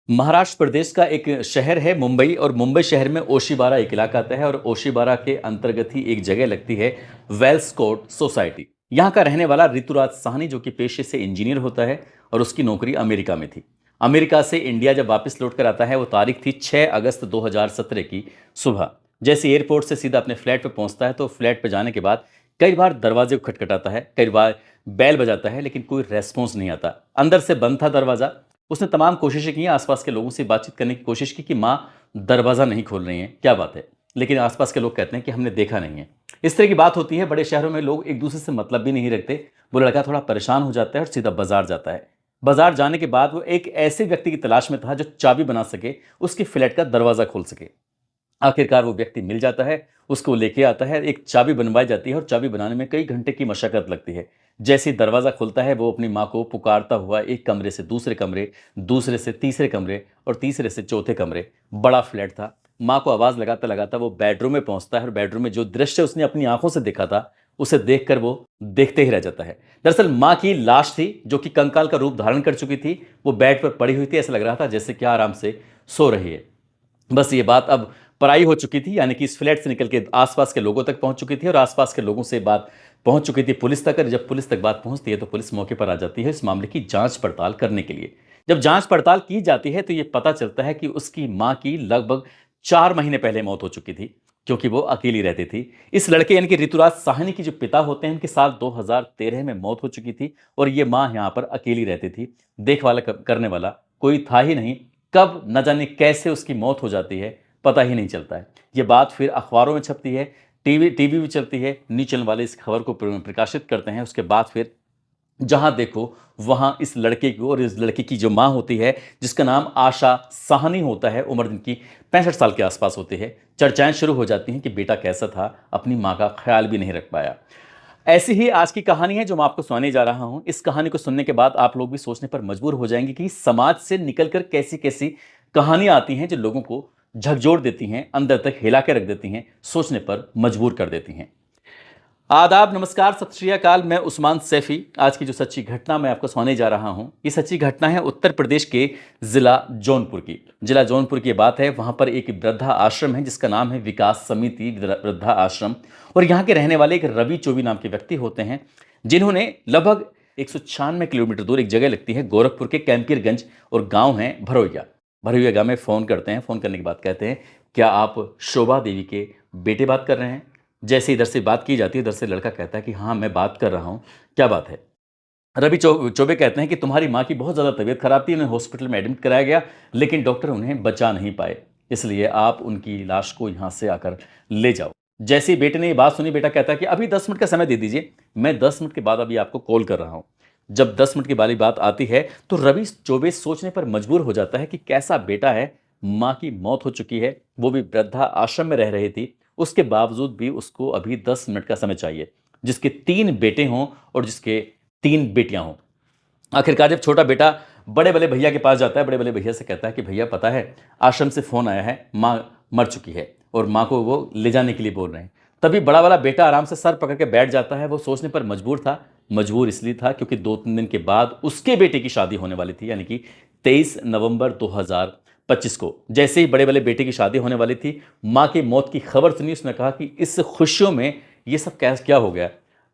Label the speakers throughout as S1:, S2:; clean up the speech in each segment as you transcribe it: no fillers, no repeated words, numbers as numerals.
S1: महाराष्ट्र प्रदेश का एक शहर है मुंबई और मुंबई शहर में ओशीबारा एक इलाका आता है और ओशीबारा के अंतर्गत ही एक जगह लगती है वेल्सकोट सोसाइटी। यहाँ का रहने वाला ऋतुराज साहनी जो कि पेशे से इंजीनियर होता है और उसकी नौकरी अमेरिका में थी। अमेरिका से इंडिया जब वापस लौट कर आता है वो तारीख थी 6 अगस्त 2017 की सुबह। जैसे एयरपोर्ट से सीधा अपने फ्लैट पर पहुंचता है तो फ्लैट पर जाने के बाद कई बार दरवाजे को खटखटाता है, कई बार बेल बजाता है, लेकिन कोई रेस्पॉन्स नहीं आता। अंदर से बंद था दरवाजा। उसने तमाम कोशिशें की, आसपास के लोगों से बातचीत करने की कोशिश की कि माँ दरवाज़ा नहीं खोल रही हैं, क्या बात है। लेकिन आसपास के लोग कहते हैं कि हमने देखा नहीं है। इस तरह की बात होती है, बड़े शहरों में लोग एक दूसरे से मतलब भी नहीं रखते। वो लड़का थोड़ा परेशान हो जाता है और सीधा बाजार जाता है। बाजार जाने के बाद वो एक ऐसे व्यक्ति की तलाश में था जो चाबी बना सके, उसके फ्लैट का दरवाज़ा खोल सके। आखिरकार वो व्यक्ति मिल जाता है, उसको लेके आता है, एक चाबी बनवाई जाती है और चाबी बनाने में कई घंटे की मशक्कत लगती है। जैसे ही दरवाज़ा खुलता है वो अपनी माँ को पुकारता हुआ एक कमरे से दूसरे कमरे, दूसरे से तीसरे कमरे और तीसरे से चौथे कमरे, बड़ा फ्लैट था। माँ को आवाज़ लगाता लगाता वो बेडरूम में पहुंचता है और बेडरूम में जो दृश्य उसने अपनी आंखों से देखा था उसे देखकर वो देखते ही रह जाता है। दरअसल माँ की लाश थी जो कि कंकाल का रूप धारण कर चुकी थी। वो बेड पर पड़ी हुई थी, ऐसा लग रहा था जैसे कि आराम से सो रही है। बस ये बात अब पराई हो चुकी थी, यानी कि इस फ्लैट से निकल के आसपास के लोगों तक पहुंच चुकी थी और आसपास के लोगों से बात पहुंच चुकी थी पुलिस तक। और जब पुलिस तक बात पहुंचती है तो पुलिस मौके पर आ जाती है इस मामले की जांच पड़ताल करने के लिए। जब जांच पड़ताल की जाती है तो ये पता चलता है कि उसकी मां की लगभग 4 महीने पहले मौत हो चुकी थी, क्योंकि वो अकेली रहती थी। इस लड़के यानी कि ऋतुराज साहनी की जो पिता होते हैं, उनकी साल 2013 में मौत हो चुकी थी और ये मां यहाँ पर अकेली रहती थी। देखभाल करने वाला कोई था ही नहीं। कब न जाने कैसे उसकी मौत हो जाती है पता ही नहीं चलता है। ये बात फिर अखबारों में छपती है, टीवी टीवी भी चलती है, न्यूज चैनल वाले इस खबर को प्रकाशित करते हैं। उसके बाद फिर जहां देखो वहां इस लड़के की और इस लड़के की जो मां होती है, जिसका नाम आशा साहनी होता है, उम्र जिनकी 65 साल के आसपास होती है, चर्चाएं शुरू हो जाती हैं कि बेटा कैसा था, अपनी मां का ख्याल भी नहीं रख पाया। ऐसी ही आज की कहानी है जो मैं आपको सुनाने जा रहा हूं। इस कहानी को सुनने के बाद आप लोग भी सोचने पर मजबूर हो जाएंगे कि समाज से निकलकर कैसी कैसी कहानियां आती हैं जो लोगों को झकझोर देती हैं, अंदर तक हिला के रख देती हैं, सोचने पर मजबूर कर देती हैं। आदाब, नमस्कार, सत श्री अकाल। मैं उस्मान सैफी। आज की जो सच्ची घटना मैं आपको सुनाने जा रहा हूं, ये सच्ची घटना है उत्तर प्रदेश के जिला जौनपुर की। जिला जौनपुर की बात है। वहां पर एक वृद्धा आश्रम है जिसका नाम है विकास समिति वृद्धा आश्रम। और यहाँ के रहने वाले एक रवि चौबे नाम के व्यक्ति होते हैं, जिन्होंने लगभग 196 किलोमीटर दूर एक जगह लगती है गोरखपुर के कैंपियरगंज और गांव है भरोइया। भरोइया गांव में फ़ोन करते हैं। फ़ोन करने के बाद कहते हैं, क्या आप शोभा देवी के बेटे बात कर रहे हैं? जैसे इधर से बात की जाती है, इधर से लड़का कहता है कि हाँ मैं बात कर रहा हूँ, क्या बात है? रवि चौबे कहते हैं कि तुम्हारी माँ की बहुत ज़्यादा तबीयत खराब थी, उन्हें हॉस्पिटल में एडमिट कराया गया, लेकिन डॉक्टर उन्हें बचा नहीं पाए, इसलिए आप उनकी लाश को यहाँ से आकर ले जाओ। जैसे ही बेटे ने ये बात सुनी, बेटा कहता है कि अभी 10 मिनट का समय दे दीजिए, मैं 10 मिनट के बाद अभी आपको कॉल कर रहा हूँ। जब 10 मिनट की वाली बात आती है तो रवि चौबे सोचने पर मजबूर हो जाता है कि कैसा बेटा है, माँ की मौत हो चुकी है, वो भी वृद्धा आश्रम में रह रही थी, उसके बावजूद भी उसको अभी 10 मिनट का समय चाहिए, जिसके 3 बेटे हों और जिसके 3 बेटियां हों। आखिरकार जब छोटा बेटा बड़े बड़े भैया के पास जाता है, बड़े बड़े भैया से कहता है कि भैया पता है आश्रम से फ़ोन आया है, माँ मर चुकी है और माँ को वो ले जाने के लिए बोल रहे हैं। तभी बड़ा वाला बेटा आराम से सर पकड़ के बैठ जाता है। वो सोचने पर मजबूर था। मजबूर इसलिए था क्योंकि 2-3 दिन के बाद उसके बेटे की शादी होने वाली थी, यानी कि 23 नवंबर 2025 को। जैसे ही बड़े वाले बेटे की शादी होने वाली थी, माँ की मौत की खबर सुनी, उसने कहा कि इस खुशियों में ये सब क्या हो गया?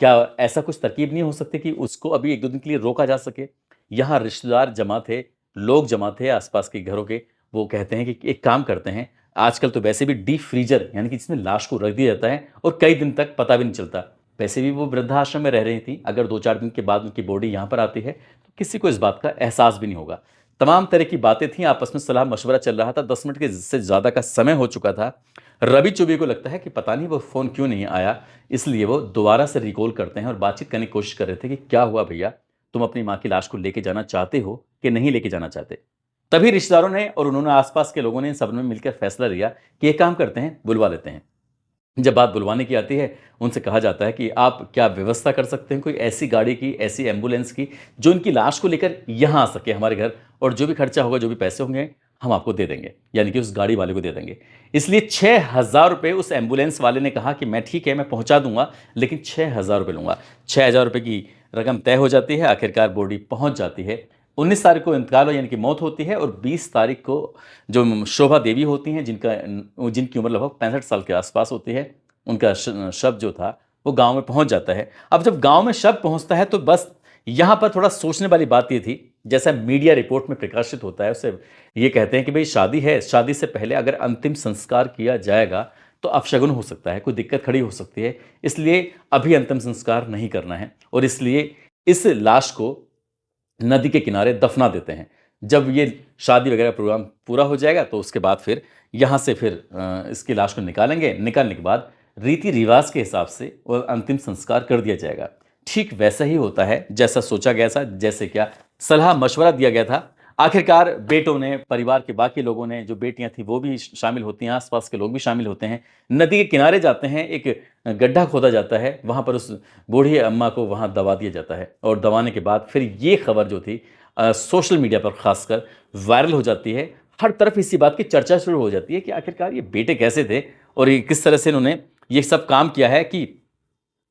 S1: क्या ऐसा कुछ तरकीब नहीं हो सकती कि उसको अभी 1-2 दिन के लिए रोका जा सके? यहाँ रिश्तेदार जमा थे, लोग जमा थे आसपास के घरों के। वो कहते हैं कि एक काम करते हैं, आजकल तो वैसे भी डीप फ्रीजर यानी कि जिसमें लाश को रख दिया जाता है और कई दिन तक पता भी नहीं चलता। वैसे भी वो वृद्धाश्रम में रह रही थी, अगर 2-4 दिन के बाद उनकी बॉडी यहाँ पर आती है तो किसी को इस बात का एहसास भी नहीं होगा। तमाम तरह की बातें थी, आपस में सलाह मशवरा चल रहा था। 10 मिनट के से ज़्यादा का समय हो चुका था। रवि चौबे को लगता है कि पता नहीं वो फ़ोन क्यों नहीं आया, इसलिए वो दोबारा से रिकॉल करते हैं और बातचीत करने की कोशिश कर रहे थे कि क्या हुआ भैया, तुम अपनी माँ की लाश को लेके जाना चाहते हो कि नहीं लेके जाना चाहते? तभी रिश्तेदारों ने और उन्होंने आसपास के लोगों ने सब ने मिलकर फैसला लिया कि एक काम करते हैं, बुलवा लेते हैं। जब बात बुलवाने की आती है, उनसे कहा जाता है कि आप क्या व्यवस्था कर सकते हैं कोई ऐसी गाड़ी की, ऐसी एम्बुलेंस की जो इनकी लाश को लेकर यहाँ आ सके हमारे घर, और जो भी खर्चा होगा, जो भी पैसे होंगे हम आपको दे देंगे, यानी कि उस गाड़ी वाले को दे देंगे। इसलिए 6,000 रुपये उस एम्बुलेंस वाले ने कहा कि मैं ठीक है, मैं पहुंचा दूंगा, लेकिन 6,000 रुपये लूंगा। 6,000 रुपये की रकम तय हो जाती है। आखिरकार बॉडी पहुंच जाती है 19 तारीख को इंतकाल यानी कि मौत होती है, और 20 तारीख को जो शोभा देवी होती हैं, जिनकी उम्र लगभग 65 साल के आसपास होती है, उनका शव जो था वो गांव में पहुंच जाता है। अब जब गांव में शव पहुंचता है तो बस यहाँ पर थोड़ा सोचने वाली बात ये थी, जैसा मीडिया रिपोर्ट में प्रकाशित होता है उससे ये कहते हैं कि भाई शादी है, शादी से पहले अगर अंतिम संस्कार किया जाएगा तो अपशगुन हो सकता है, कोई दिक्कत खड़ी हो सकती है, इसलिए अभी अंतिम संस्कार नहीं करना है, और इसलिए इस लाश को नदी के किनारे दफना देते हैं। जब ये शादी वगैरह प्रोग्राम पूरा हो जाएगा तो उसके बाद फिर यहाँ से फिर इसकी लाश को निकालेंगे, निकालने के बाद रीति रिवाज के हिसाब से वो अंतिम संस्कार कर दिया जाएगा। ठीक वैसा ही होता है जैसा सोचा गया था, जैसे क्या सलाह मशवरा दिया गया था। आखिरकार बेटों ने, परिवार के बाकी लोगों ने, जो बेटियां थी वो भी शामिल होती हैं, आसपास के लोग भी शामिल होते हैं, नदी के किनारे जाते हैं, एक गड्ढा खोदा जाता है, वहां पर उस बूढ़ी अम्मा को वहां दबा दिया जाता है, और दबाने के बाद फिर ये खबर जो थी सोशल मीडिया पर खासकर वायरल हो जाती है। हर तरफ इसी बात की चर्चा शुरू हो जाती है कि आखिरकार ये बेटे कैसे थे और ये किस तरह से इन्होंने ये सब काम किया है कि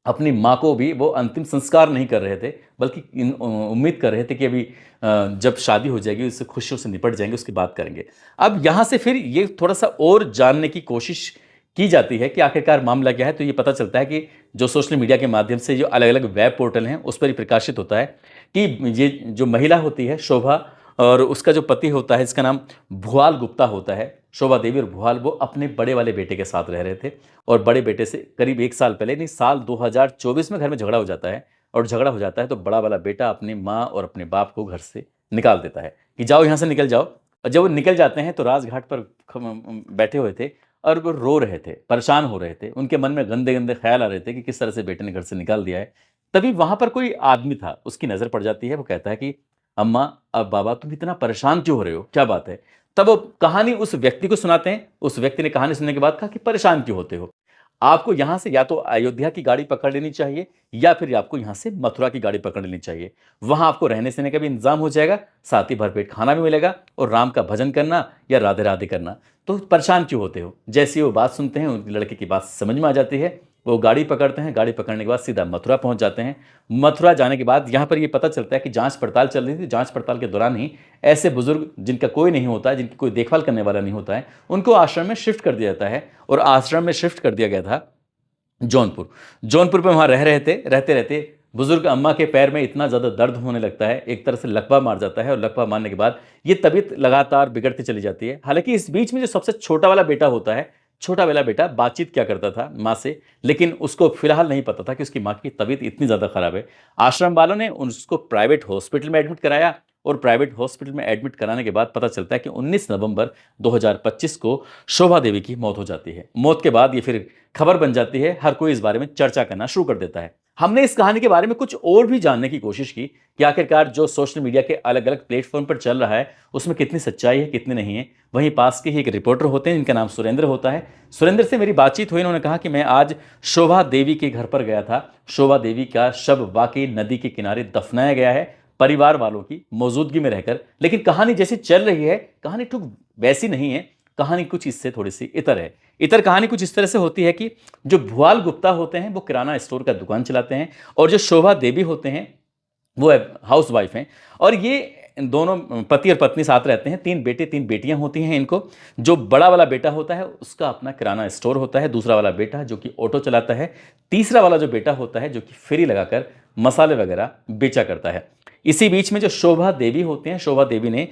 S1: अपनी माँ को भी वो अंतिम संस्कार नहीं कर रहे थे, बल्कि उम्मीद कर रहे थे कि अभी जब शादी हो जाएगी उससे खुशियों से निपट जाएंगे, उसकी बात करेंगे। अब यहाँ से फिर ये थोड़ा सा और जानने की कोशिश की जाती है कि आखिरकार मामला क्या है, तो ये पता चलता है कि जो सोशल मीडिया के माध्यम से जो अलग अलग वेब पोर्टल हैं उस पर ही प्रकाशित होता है कि ये जो महिला होती है शोभा, और उसका जो पति होता है जिसका नाम भुआल गुप्ता होता है, शोभा देवी और भुआल, वो अपने बड़े वाले बेटे के साथ रह रहे थे, और बड़े बेटे से करीब 1 साल पहले, नहीं साल 2024 में घर में झगड़ा हो जाता है, और झगड़ा हो जाता है तो बड़ा वाला बेटा अपनी माँ और अपने बाप को घर से निकाल देता है कि जाओ यहाँ से निकल जाओ। और जब वो निकल जाते हैं तो राजघाट पर बैठे हुए थे और वो रो रहे थे, परेशान हो रहे थे, उनके मन में गंदे गंदे ख्याल आ रहे थे कि किस तरह से बेटे ने घर से निकाल दिया है। तभी वहां पर कोई आदमी था, उसकी नजर पड़ जाती है, वो कहता है कि अम्मा, अब बाबा तुम इतना परेशान क्यों हो रहे हो, क्या बात है। तब वो कहानी उस व्यक्ति को सुनाते हैं। उस व्यक्ति ने कहानी सुनने के बाद कहा कि परेशान क्यों होते हो, आपको यहां से या तो अयोध्या की गाड़ी पकड़ लेनी चाहिए या फिर आपको यहां से मथुरा की गाड़ी पकड़ लेनी चाहिए। वहां आपको रहने सहने का भी इंतजाम हो जाएगा, साथ ही भरपेट खाना भी मिलेगा, और राम का भजन करना या राधे राधे करना। तो परेशान क्यों होते हो। जैसे वो बात सुनते हैं, उन लड़के की बात समझ में आ जाती है, वो गाड़ी पकड़ते हैं, गाड़ी पकड़ने के बाद सीधा मथुरा पहुंच जाते हैं। मथुरा जाने के बाद यहाँ पर ये पता चलता है कि जांच पड़ताल चल रही थी। जांच पड़ताल के दौरान ही ऐसे बुजुर्ग जिनका कोई नहीं होता है, जिनकी कोई देखभाल करने वाला नहीं होता है, उनको आश्रम में शिफ्ट कर दिया जाता है, और आश्रम में शिफ्ट कर दिया गया था जौनपुर। जौनपुर पे वहां रह रहे थे। रहते रहते बुजुर्ग अम्मा के पैर में इतना ज़्यादा दर्द होने लगता है, एक तरह से लकवा मार जाता है, और लकवा मारने के बाद ये तबीयत लगातार बिगड़ती चली जाती है। हालांकि इस बीच में जो सबसे छोटा वाला बेटा होता है, छोटा वाला बेटा बातचीत क्या करता था माँ से, लेकिन उसको फिलहाल नहीं पता था कि उसकी माँ की तबीयत इतनी ज़्यादा खराब है। आश्रम वालों ने उसको प्राइवेट हॉस्पिटल में एडमिट कराया, और प्राइवेट हॉस्पिटल में एडमिट कराने के बाद पता चलता है कि 19 नवंबर 2025 को शोभा देवी की मौत हो जाती है। मौत के बाद ये फिर खबर बन जाती है, हर कोई इस बारे में चर्चा करना शुरू कर देता है। हमने इस कहानी के बारे में कुछ और भी जानने की कोशिश की कि आखिरकार जो सोशल मीडिया के अलग अलग प्लेटफॉर्म पर चल रहा है उसमें कितनी सच्चाई है, कितनी नहीं है। वहीं पास के ही एक रिपोर्टर होते हैं जिनका नाम सुरेंद्र होता है। सुरेंद्र से मेरी बातचीत हुई, उन्होंने कहा कि मैं आज शोभा देवी के घर पर गया था। शोभा देवी का शव वाकई नदी के किनारे दफनाया गया है, परिवार वालों की मौजूदगी में रहकर। लेकिन कहानी जैसी चल रही है, कहानी ठीक वैसी नहीं है। कहानी कुछ इससे थोड़ी सी इतर है। इतर कहानी कुछ इस तरह से होती है कि जो भुआल गुप्ता होते हैं वो किराना स्टोर का दुकान चलाते हैं, और जो शोभा देवी होते हैं वो हाउस वाइफ हैं, और ये दोनों पति और पत्नी साथ रहते हैं। 3 बेटे 3 बेटियां होती हैं इनको। जो बड़ा वाला बेटा होता है उसका अपना किराना स्टोर होता है, दूसरा वाला बेटा जो कि ऑटो चलाता है, तीसरा वाला जो बेटा होता है जो कि फेरी लगाकर मसाले वगैरह बेचा करता है। इसी बीच में जो शोभा देवी होते हैं, शोभा देवी ने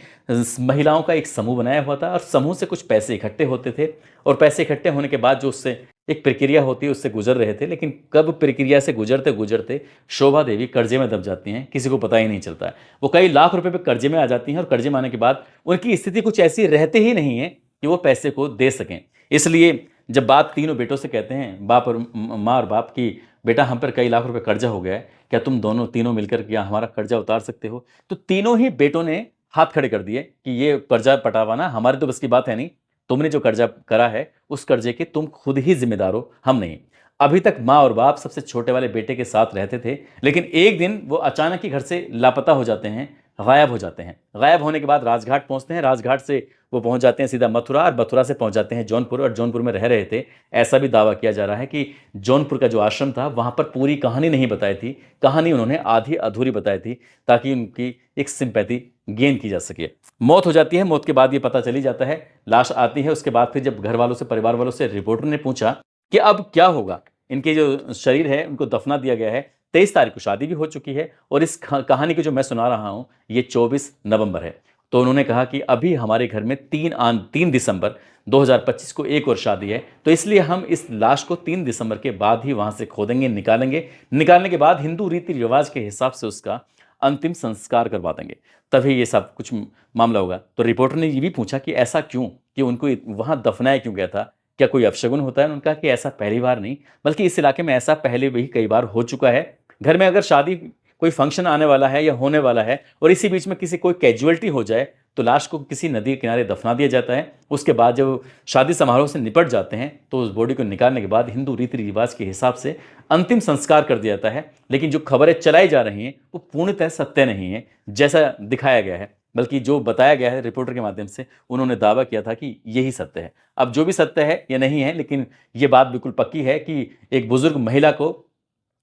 S1: महिलाओं का एक समूह बनाया हुआ था, और समूह से कुछ पैसे इकट्ठे होते थे, और पैसे इकट्ठे होने के बाद जो उससे एक प्रक्रिया होती है उससे गुजर रहे थे। लेकिन कब प्रक्रिया से गुजरते गुजरते शोभा देवी कर्जे में दब जाती हैं, किसी को पता ही नहीं चलता है। वो कई लाख रुपए पे कर्जे में आ जाती हैं, और कर्जे में आने के बाद उनकी स्थिति कुछ ऐसी रहते ही नहीं है कि वो पैसे को दे सकें। इसलिए जब बात तीनों बेटों से कहते हैं, बाप और माँ और बाप की, बेटा हम पर कई लाख रुपए कर्जा हो गया है, क्या तुम दोनों तीनों मिलकर क्या हमारा कर्जा उतार सकते हो। तो तीनों ही बेटों ने हाथ खड़े कर दिए कि ये कर्जा पटावाना हमारे तो बस की बात है नहीं, तुमने जो कर्जा करा है उस कर्जे के तुम खुद ही जिम्मेदार हो, हम नहीं। अभी तक माँ और बाप सबसे छोटे वाले बेटे के साथ रहते थे, लेकिन एक दिन वो अचानक ही घर से लापता हो जाते हैं, गायब हो जाते हैं। गायब होने के बाद राजघाट पहुंचते हैं, राजघाट से वो पहुंच जाते हैं सीधा मथुरा, और मथुरा से पहुंच जाते हैं जौनपुर, और जौनपुर में रह रहे थे। ऐसा भी दावा किया जा रहा है कि जौनपुर का जो आश्रम था वहां पर पूरी कहानी नहीं बताई थी, कहानी उन्होंने आधी अधूरी बताई थी, ताकि उनकी एक सिंपैथी गेन की जा सके। मौत हो जाती है, मौत के बाद ये पता चली जाता है, लाश आती है। उसके बाद फिर जब घर वालों से, परिवार वालों से रिपोर्टर ने पूछा कि अब क्या होगा, इनके जो शरीर है उनको दफना दिया गया है। 23 तारीख को शादी भी हो चुकी है और इस कहानी की जो मैं सुना रहा हूं ये 24 नवंबर है। तो उन्होंने कहा कि अभी हमारे घर में 3 दिसंबर 2025 को एक और शादी है, तो इसलिए हम इस लाश को 3 दिसंबर के बाद ही वहां से खोदेंगे, निकालेंगे। निकालने के बाद हिंदू रीति रिवाज के हिसाब से उसका अंतिम संस्कार करवा देंगे, तभी ये सब कुछ मामला होगा। तो रिपोर्टर ने ये भी पूछा कि ऐसा क्यों, कि उनको वहां दफनाया क्यों गया था, क्या कोई अपशगुन होता है? उन्होंने कहा कि ऐसा पहली बार नहीं, बल्कि इस इलाके में ऐसा पहले भी कई बार हो चुका है। घर में अगर शादी, कोई फंक्शन आने वाला है या होने वाला है और इसी बीच में किसी कोई कैजुअलिटी हो जाए तो लाश को किसी नदी के किनारे दफना दिया जाता है। उसके बाद जब शादी समारोह से निपट जाते हैं तो उस बॉडी को निकालने के बाद हिंदू रीति रिवाज के हिसाब से अंतिम संस्कार कर दिया जाता है। लेकिन जो खबरें चलाई जा रही हैं वो पूर्णतः सत्य नहीं है जैसा दिखाया गया है, बल्कि जो बताया गया है रिपोर्टर के माध्यम से, उन्होंने दावा किया था कि यही सत्य है। अब जो भी सत्य है या नहीं है, लेकिन ये बात बिल्कुल पक्की है कि एक बुजुर्ग महिला को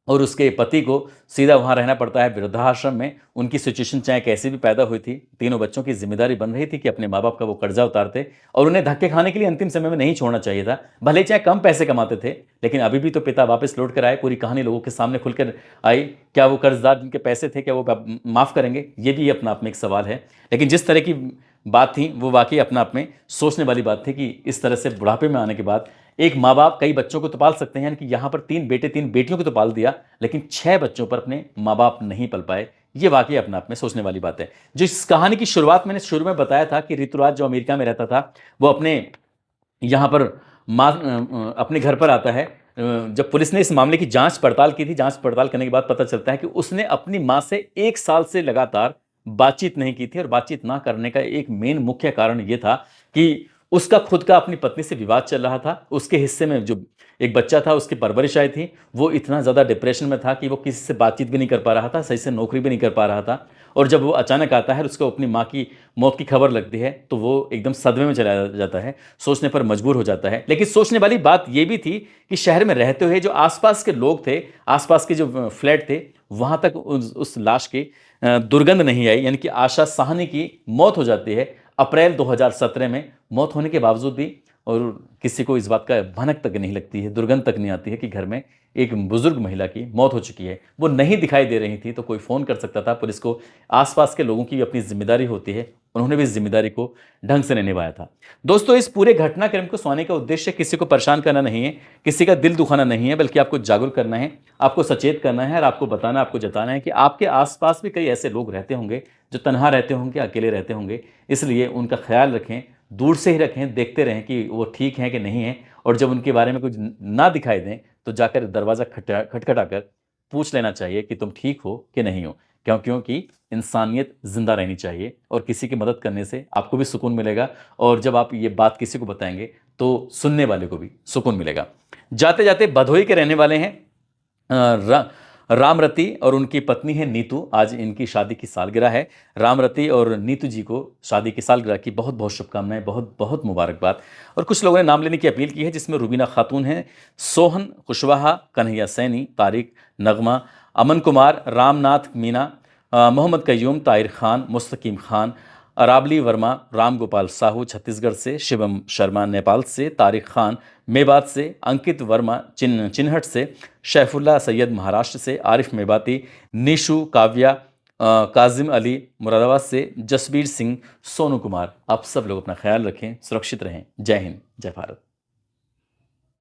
S1: और उसके पति को सीधा वहाँ रहना पड़ता है वृद्धाश्रम में। उनकी सिचुएशन चाहे कैसी भी पैदा हुई थी, तीनों बच्चों की जिम्मेदारी बन रही थी कि अपने माँ बाप का वो कर्जा उतारते और उन्हें धक्के खाने के लिए अंतिम समय में नहीं छोड़ना चाहिए था। भले चाहे कम पैसे कमाते थे, लेकिन अभी भी तो पिता वापस लौट कर आए, पूरी कहानी लोगों के सामने खुलकर आई। क्या वो कर्जदार जिनके पैसे थे, क्या वो माफ़ करेंगे? ये भी अपना आप में एक सवाल है। लेकिन जिस तरह की बात थी वो वाकई अपना आप में सोचने वाली बात थी कि इस तरह से बुढ़ापे में आने के बाद एक माँ बाप कई बच्चों को तो पाल सकते हैं, यानी कि यहाँ पर 3 बेटे 3 बेटियों को तो पाल दिया, लेकिन 6 बच्चों पर अपने माँ बाप नहीं पल पाए। ये वाकई अपने आप में सोचने वाली बात है। जो इस कहानी की शुरुआत मैंने शुरू में बताया था कि ऋतुराज जो अमेरिका में रहता था, वो अपने यहाँ पर अपने घर पर आता है। जब पुलिस ने इस मामले की जांच पड़ताल की थी, जांच पड़ताल करने के बाद पता चलता है कि उसने अपनी माँ से 1 साल से लगातार बातचीत नहीं की थी और बातचीत ना करने का एक मेन मुख्य कारण ये था कि उसका खुद का अपनी पत्नी से विवाद चल रहा था। उसके हिस्से में जो एक बच्चा था, उसकी परवरिश आई थी, वो इतना ज़्यादा डिप्रेशन में था कि वो किसी से बातचीत भी नहीं कर पा रहा था, सही से नौकरी भी नहीं कर पा रहा था। और जब वो अचानक आता है और उसको अपनी माँ की मौत की खबर लगती है तो वो एकदम सदमे में चला जाता है, सोचने पर मजबूर हो जाता है। लेकिन सोचने वाली बात ये भी थी कि शहर में रहते हुए जो आसपास के लोग थे, आसपास के जो फ्लैट थे, वहाँ तक उस लाश की दुर्गंध नहीं आई। यानी कि आशा साहनी की मौत हो जाती है अप्रैल 2017 में। मौत होने के बावजूद भी और किसी को इस बात का भनक तक नहीं लगती है, दुर्गंध तक नहीं आती है कि घर में एक बुजुर्ग महिला की मौत हो चुकी है। वो नहीं दिखाई दे रही थी तो कोई फ़ोन कर सकता था पुलिस को। आसपास के लोगों की भी अपनी जिम्मेदारी होती है, उन्होंने भी इस जिम्मेदारी को ढंग से नहीं निभाया था। दोस्तों, इस पूरे घटनाक्रम को सुनाने का उद्देश्य किसी को परेशान करना नहीं है, किसी का दिल दुखाना नहीं है, बल्कि आपको जागरूक करना है, आपको सचेत करना है और आपको बताना, आपको जताना है कि आपके आसपास भी कई ऐसे लोग रहते होंगे जो तनहा रहते होंगे, अकेले रहते होंगे। इसलिए उनका ख्याल रखें, दूर से ही रखें, देखते रहें कि वो ठीक हैं कि नहीं हैं। और जब उनके बारे में कुछ ना दिखाई दें तो जाकर दरवाज़ा खटखटाकर पूछ लेना चाहिए कि तुम ठीक हो कि नहीं हो। क्योंकि इंसानियत जिंदा रहनी चाहिए और किसी की मदद करने से आपको भी सुकून मिलेगा और जब आप ये बात किसी को बताएंगे तो सुनने वाले को भी सुकून मिलेगा। जाते जाते भदोही के रहने वाले हैं रामरती और उनकी पत्नी है नीतू। आज इनकी शादी की सालगिरह है। रामरती और नीतू जी को शादी की सालगिरह की बहुत बहुत शुभकामनाएं, बहुत बहुत मुबारकबाद। और कुछ लोगों ने नाम लेने की अपील की है, जिसमें रुबीना खातून है, सोहन कुशवाहा, कन्हैया सैनी, तारिक, नगमा, अमन कुमार, रामनाथ मीना, मोहम्मद कयूम, ताहिर खान, मुस्तकीम खान, अराबली वर्मा, राम गोपाल साहू छत्तीसगढ़ से, शिवम शर्मा नेपाल से, तारिक खान मेवात से, अंकित वर्मा चिन्हट से, शैफुल्ला सैयद महाराष्ट्र से, आरिफ मेवाती, निशु काव्या, काजिम अली मुरादाबाद से, जसबीर सिंह, सोनू कुमार। आप सब लोग अपना ख्याल रखें, सुरक्षित रहें। जय हिंद, जय भारत।